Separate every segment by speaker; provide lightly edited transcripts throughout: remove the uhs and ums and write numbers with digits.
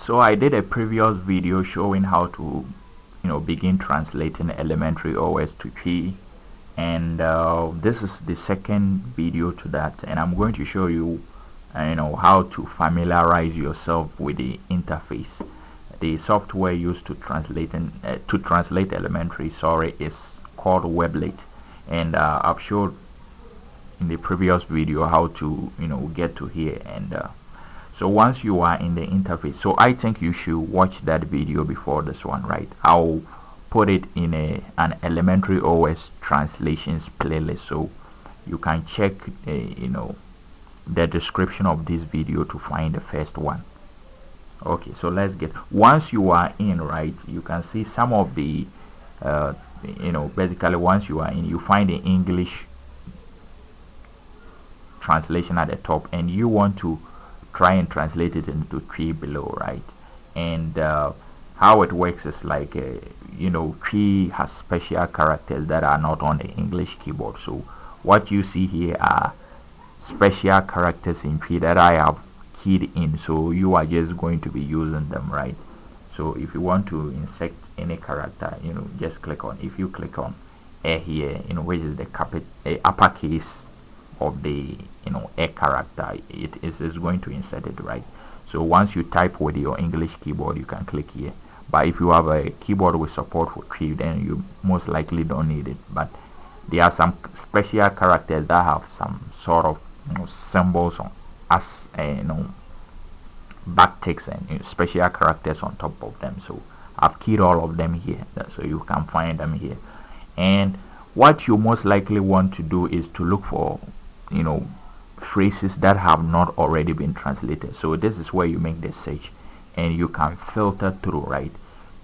Speaker 1: So I did a previous video showing how to begin translating elementary OS to P, and this is the second video to that, and I'm going to show you how to familiarize yourself with the interface. The software used to translate elementary is called WebLead, and I've showed in the previous video how to get to here. And so once you are in the interface, so I think you should watch that video before this one, right? I'll put it in an elementary OS translations playlist, so you can check the description of this video to find the first one. Okay, so let's get, once you are in, right, you can see some of the basically once you are in, you find the English translation at the top, and you want to try and translate it into tree below, right? And how it works is like tree has special characters that are not on the English keyboard. So what you see here are special characters in tree that I have keyed in, so you are just going to be using them, right? So if you want to insert any character, just click on, if you click on A here, which is the uppercase of the a character, it is going to insert it, right? So once you type with your English keyboard, you can click here. But if you have a keyboard with support for tree, then you most likely don't need it. But there are some special characters that have some sort of symbols on as backticks and special characters on top of them. So I've keyed all of them here, so you can find them here. And what you most likely want to do is to look for phrases that have not already been translated. So this is where you make the search, and you can filter through, right?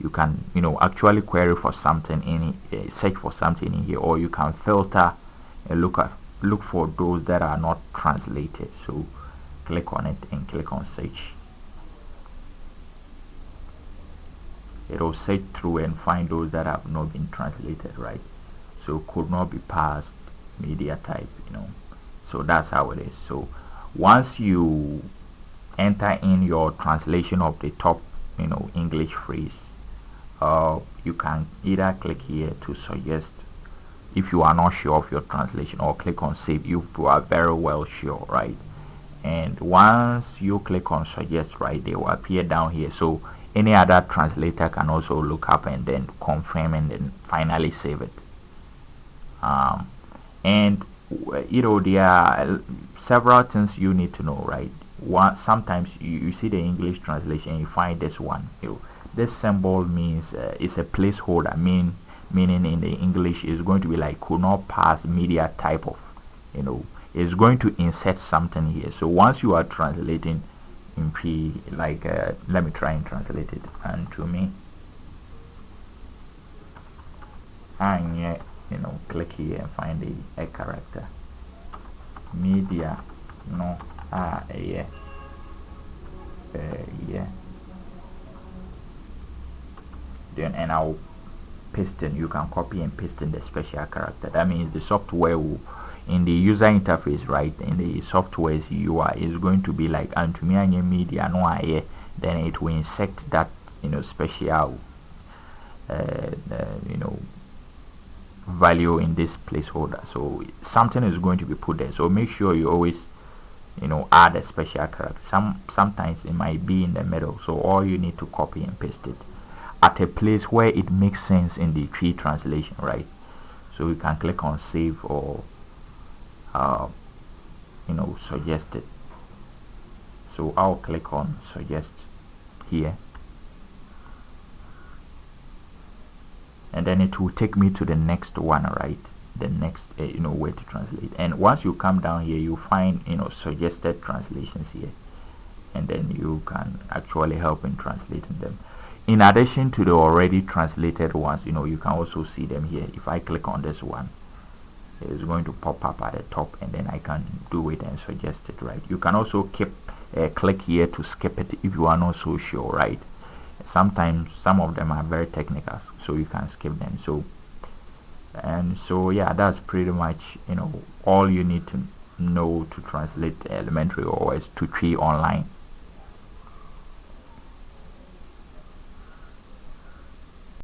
Speaker 1: You can actually query for something in search for something in here, or you can filter and look for those that are not translated. So click on it and click on search. It'll search through and find those that have not been translated, right? So could not be passed, media type, so that's how it is. So once you enter in your translation of the top English phrase, you can either click here to suggest if you are not sure of your translation, or click on save if you are very well sure, right? And once you click on suggest, right, they will appear down here, so any other translator can also look up and then confirm and then finally save it. And there are several things you need to know, right? Sometimes you see the English translation, you find this one, this symbol means it's a placeholder, meaning in the English is going to be like could not pass media type of, it's going to insert something here. So once you are translating in P, like let me try and translate it, and to me, and yeah, click here and find a character, media, yeah, yeah, then, and I'll paste in. You can copy and paste in the special character. That means the software will, in the user interface, right, in the software's UI, is going to be like antumia media no aye, then it will insert that special value in this placeholder. So something is going to be put there, so make sure you always add a special character. Sometimes it might be in the middle, so all you need to copy and paste it at a place where it makes sense in the tree translation, right? So you can click on save or suggest it. So I'll click on suggest here, and then it will take me to the next one, right? The next way to translate. And once you come down here, you find suggested translations here, and then you can actually help in translating them. In addition to the already translated ones, you can also see them here. If I click on this one, it is going to pop up at the top, and then I can do it and suggest it, right? You can also click here to skip it if you are not so sure, right? Sometimes some of them are very technical, so you can skip them. So yeah, that's pretty much all you need to know to translate elementary OS to tree online.